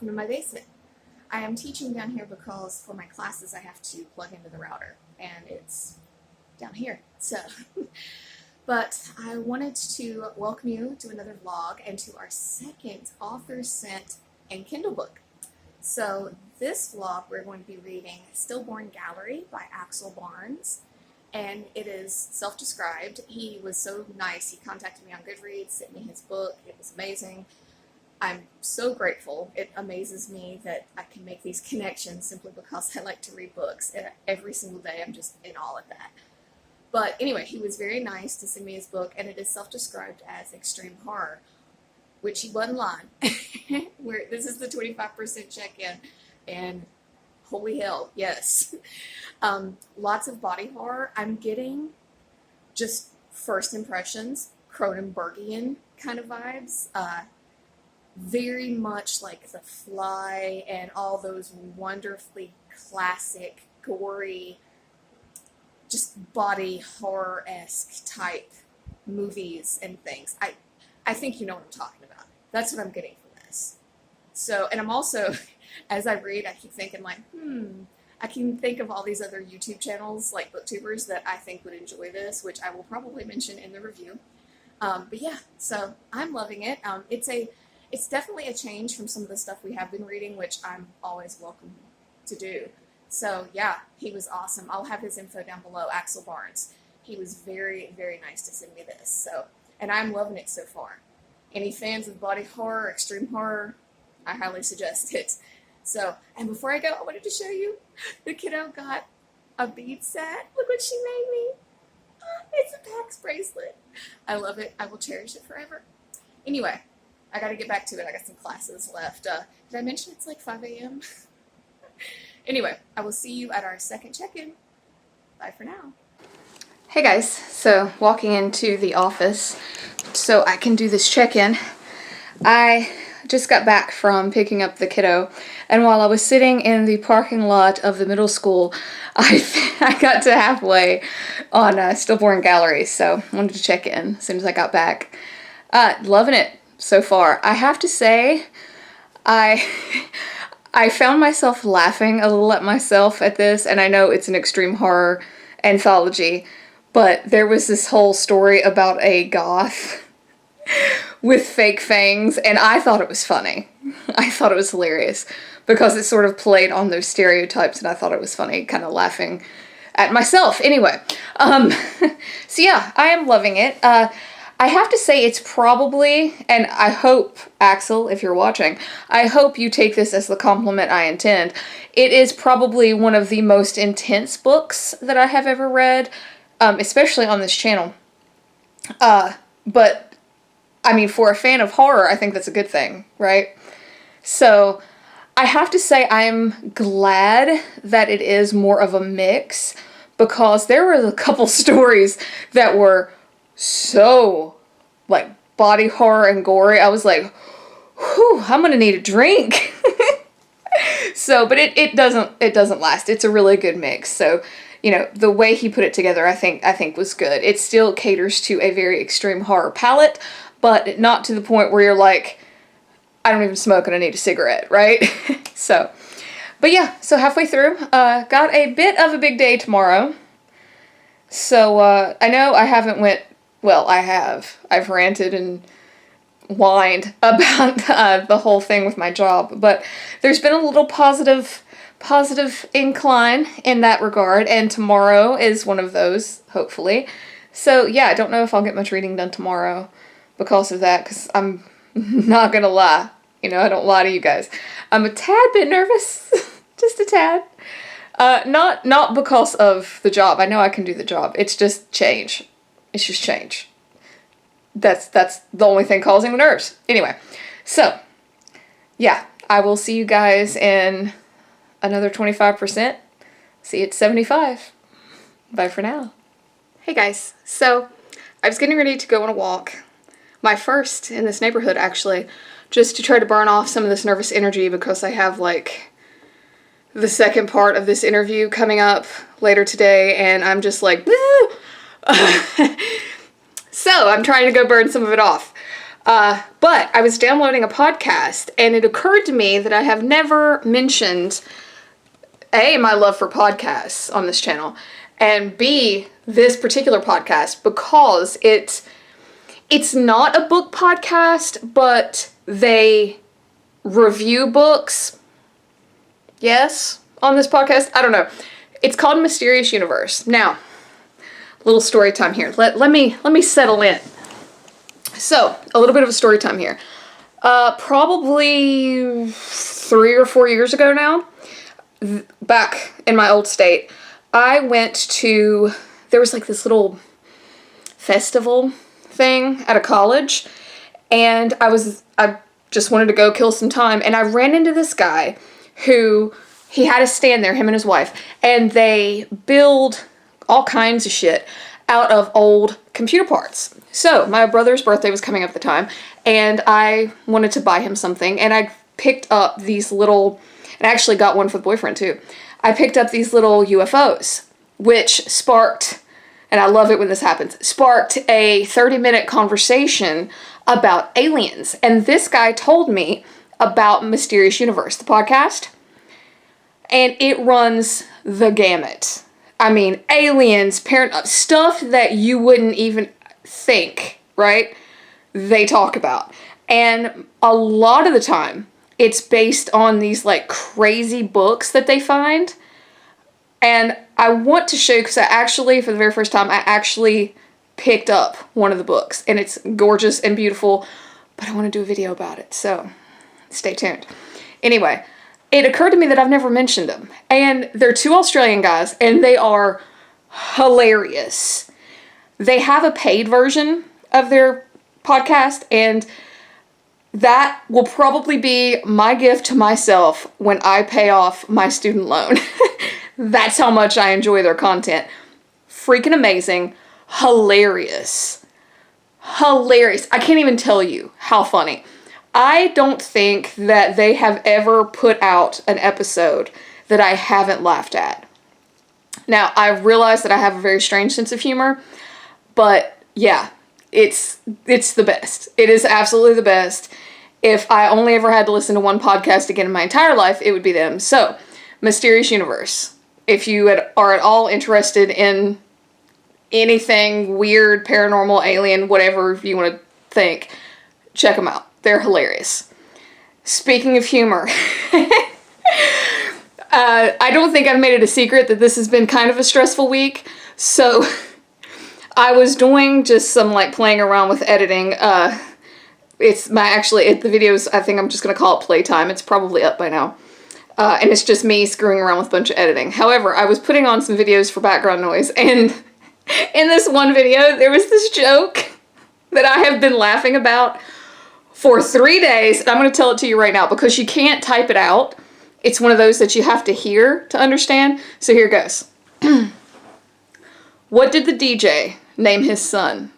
welcome to my basement. I am teaching down here because for my classes I have to plug into the router, and it's down here. So, but I wanted to welcome you to another vlog and to our second author sent and Kindle book. So this vlog we're going to be reading Stillborn Gallery by Axel Barnes, and it is self-described. He was so nice. He contacted me on Goodreads, sent me his book. It was amazing. I'm so grateful. It amazes me that I can make these connections simply because I like to read books. And every single day I'm just in awe at that. But anyway, he was very nice to send me his book, and it is self-described as extreme horror, which he wasn't lying. This is the 25% check-in, and holy hell, yes. Lots of body horror. I'm getting just first impressions, Cronenbergian kind of vibes. Very much like The Fly and all those wonderfully classic, gory, just body horror-esque type movies and things. I think you know what I'm talking about. That's what I'm getting from this. So, and I'm also, as I read, I keep thinking like, I can think of all these other YouTube channels, like booktubers, that I think would enjoy this, which I will probably mention in the review. But yeah, so I'm loving it. It's definitely a change from some of the stuff we have been reading, which I'm always welcome to do. So yeah, he was awesome. I'll have his info down below, Axel Barnes. He was very, very nice to send me this. So, and I'm loving it so far. Any fans of body horror, extreme horror, I highly suggest it. So, and before I go, I wanted to show you, the kiddo got a bead set. Look what she made me. It's a Pax bracelet. I love it. I will cherish it forever. Anyway, I got to get back to it. I got some classes left. Did I mention it's like 5 a.m.? Anyway, I will see you at our second check-in. Bye for now. Hey guys, so walking into the office so I can do this check-in. I just got back from picking up the kiddo, and while I was sitting in the parking lot of the middle school, I got to halfway on Stillborn Gallery, so I wanted to check in as soon as I got back. Loving it so far. I have to say, I found myself laughing a little at myself at this, and I know it's an extreme horror anthology, but there was this whole story about a goth with fake fangs, and I thought it was funny. I thought it was hilarious because it sort of played on those stereotypes, and I thought it was funny, kind of laughing at myself. Anyway, so yeah, I am loving it. I have to say it's probably, and I hope, Axel, if you're watching, I hope you take this as the compliment I intend. It is probably one of the most intense books that I have ever read, especially on this channel. But, I mean, for a fan of horror, I think that's a good thing, right? So, I have to say I'm glad that it is more of a mix, because there were a couple stories that were so, like, body horror and gory. I was like, whew, I'm gonna need a drink. So, but it doesn't last. It's a really good mix. So, you know, the way he put it together, I think was good. It still caters to a very extreme horror palette, but not to the point where you're like, I don't even smoke and I need a cigarette, right? So, but yeah, so halfway through, got a bit of a big day tomorrow. So, I know I haven't well, I have. I've ranted and whined about the whole thing with my job, but there's been a little positive incline in that regard, and tomorrow is one of those, hopefully. So yeah, I don't know if I'll get much reading done tomorrow because of that, because I'm not gonna lie. You know, I don't lie to you guys. I'm a tad bit nervous, just a tad. Not because of the job. I know I can do the job. It's just change. It's just change. That's the only thing causing the nerves. Anyway, so, yeah, I will see you guys in another 25%. See you at 75. Bye for now. Hey guys, so I was getting ready to go on a walk. My first in this neighborhood, actually, just to try to burn off some of this nervous energy because I have, like, the second part of this interview coming up later today, and I'm just like, so I'm trying to go burn some of it off. But I was downloading a podcast, and it occurred to me that I have never mentioned, A, my love for podcasts on this channel, and B, this particular podcast, because it's not a book podcast, but they review books. Yes, on this podcast. I don't know. It's called Mysterious Universe. Now, little story time here. Let me settle in. So, a little bit of a story time here. Probably 3 or 4 years ago now, back in my old state, I went to, there was like this little festival thing at a college, and I just wanted to go kill some time, and I ran into this guy who, he had a stand there, him and his wife, and they build all kinds of shit out of old computer parts. So my brother's birthday was coming up at the time, and I wanted to buy him something, and I picked up these little, and I actually got one for the boyfriend too. I picked up these little UFOs, which sparked, and I love it when this happens, sparked a 30-minute conversation about aliens. And this guy told me about Mysterious Universe, the podcast, and it runs the gamut. I mean, aliens, stuff that you wouldn't even think, right? They talk about. And a lot of the time, it's based on these like crazy books that they find. And I want to show you, because I actually, for the very first time, I actually picked up one of the books. And it's gorgeous and beautiful, but I want to do a video about it. So stay tuned. Anyway, it occurred to me that I've never mentioned them. And they're 2 Australian guys, and they are hilarious. They have a paid version of their podcast, and that will probably be my gift to myself when I pay off my student loan. That's how much I enjoy their content. Freaking amazing. Hilarious. Hilarious. I can't even tell you how funny. I don't think that they have ever put out an episode that I haven't laughed at. Now, I realize that I have a very strange sense of humor, but yeah, it's the best. It is absolutely the best. If I only ever had to listen to one podcast again in my entire life, it would be them. So, Mysterious Universe. If you are at all interested in anything weird, paranormal, alien, whatever you want to think, check them out. They're hilarious. Speaking of humor, I don't think I've made it a secret that this has been kind of a stressful week. So I was doing just some like playing around with editing. The videos, I think I'm just going to call it playtime. It's probably up by now. And it's just me screwing around with a bunch of editing. However, I was putting on some videos for background noise, and in this one video, there was this joke that I have been laughing about for 3 days, and I'm going to tell it to you right now because you can't type it out. It's one of those that you have to hear to understand. So here goes. What did the DJ name his son?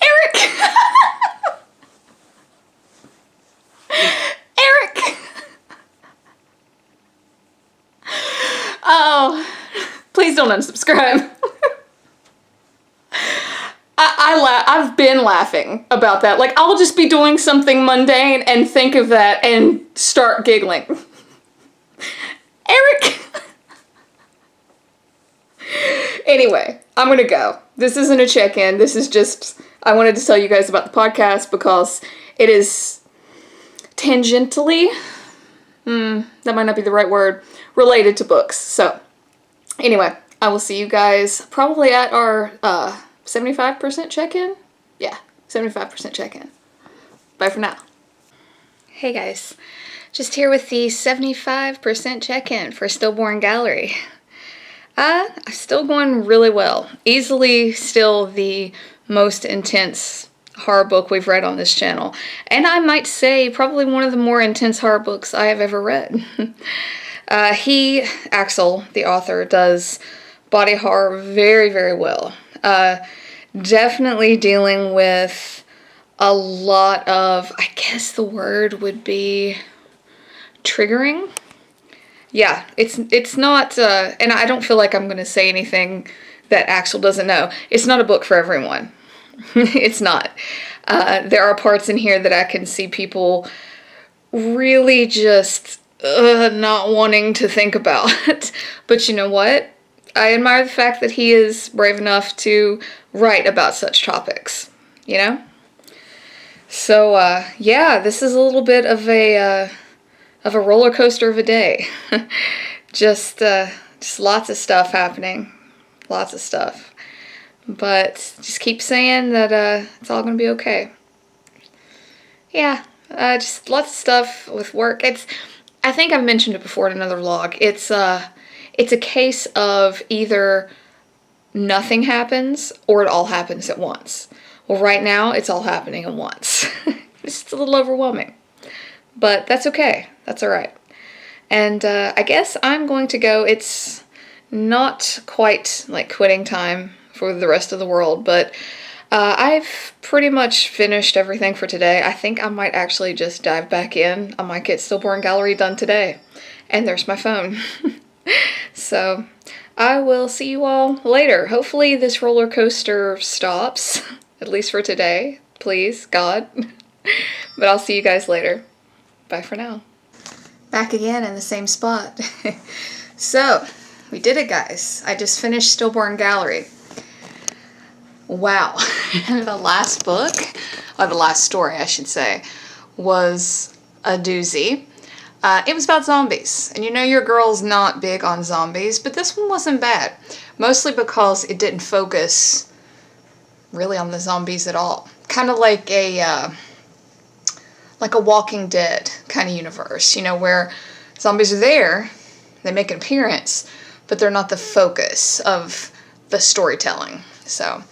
Eric! Eric! Oh, please don't unsubscribe. I've been laughing about that. Like, I'll just be doing something mundane and think of that and start giggling. Eric! Anyway, I'm gonna go. This isn't a check-in. This is just, I wanted to tell you guys about the podcast because it is tangentially, that might not be the right word, related to books. So, anyway, I will see you guys probably at our 75% check-in? Yeah, 75% check-in. Bye for now. Hey guys, just here with the 75% check-in for Stillborn Gallery. Still going really well. Easily still the most intense horror book we've read on this channel. And I might say probably one of the more intense horror books I have ever read. Axel, the author, does body horror very, very well. Definitely dealing with a lot of, I guess the word would be triggering. Yeah, it's not, and I don't feel like I'm going to say anything that Axel doesn't know. It's not a book for everyone. It's not. There are parts in here that I can see people really just not wanting to think about. But you know what? I admire the fact that he is brave enough to write about such topics, you know? So, yeah, this is a little bit of a roller coaster of a day. Just lots of stuff happening. Lots of stuff. But just keep saying that it's all going to be okay. Yeah, just lots of stuff with work. I think I've mentioned it before in another vlog. It's a case of either nothing happens or it all happens at once. Well, right now it's all happening at once. It's just a little overwhelming. But that's okay. That's all right. And I guess I'm going to go. It's not quite like quitting time for the rest of the world, but I've pretty much finished everything for today. I think I might actually just dive back in. I might get Stillborn Gallery done today. And there's my phone. So I will see you all later. Hopefully this roller coaster stops, at least for today. Please, God. But I'll see you guys later. Bye for now. Back again in the same spot. So, we did it, guys. I just finished Stillborn Gallery. Wow. The last book, or the last story, I should say, was a doozy. It was about zombies. And you know your girl's not big on zombies, but this one wasn't bad. Mostly because it didn't focus really on the zombies at all. Kind of like a Walking Dead kind of universe, you know, where zombies are there, they make an appearance, but they're not the focus of the storytelling. So,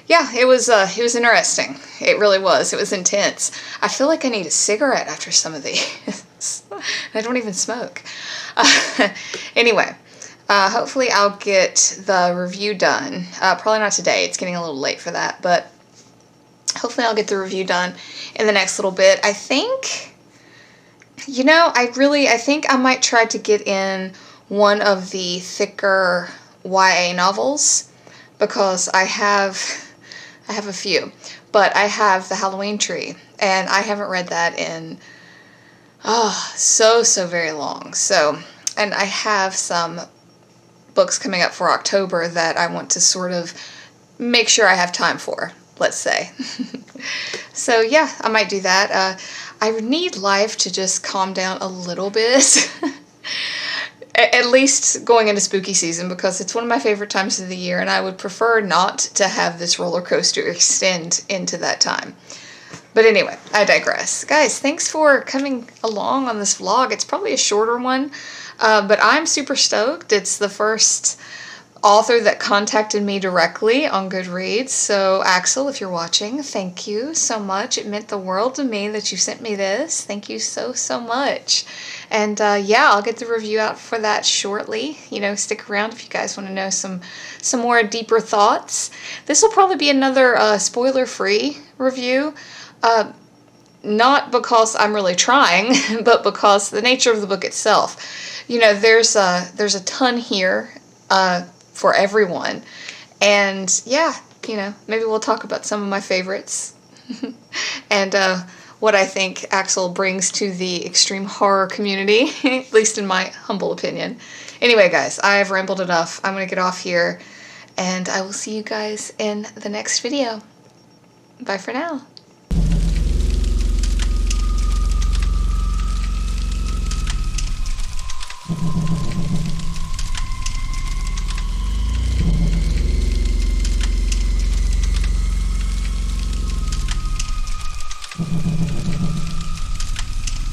yeah, it was interesting. It really was. It was intense. I feel like I need a cigarette after some of these. I don't even smoke. Anyway, hopefully I'll get the review done. Probably not today. It's getting a little late for that, but hopefully I'll get the review done in the next little bit. I think, you know, I think I might try to get in one of the thicker YA novels, because I have a few, but I have The Halloween Tree, and I haven't read that in so very long. So, and I have some books coming up for October that I want to sort of make sure I have time for, let's say. So yeah, I might do that. I need life to just calm down a little bit. At least going into spooky season, because it's one of my favorite times of the year, and I would prefer not to have this roller coaster extend into that time. But anyway, I digress. Guys, thanks for coming along on this vlog. It's probably a shorter one, but I'm super stoked. It's the first author that contacted me directly on Goodreads. So Axel, if you're watching, thank you so much. It meant the world to me that you sent me this. Thank you so much. And yeah, I'll get the review out for that shortly. You know, stick around if you guys want to know some more deeper thoughts. This will probably be another spoiler-free review. Not because I'm really trying, but because the nature of the book itself. You know, there's a ton here for everyone. And yeah, you know, maybe we'll talk about some of my favorites. And what I think Axel brings to the extreme horror community, at least in my humble opinion. Anyway, guys, I've rambled enough. I'm going to get off here, and I will see you guys in the next video. Bye for now.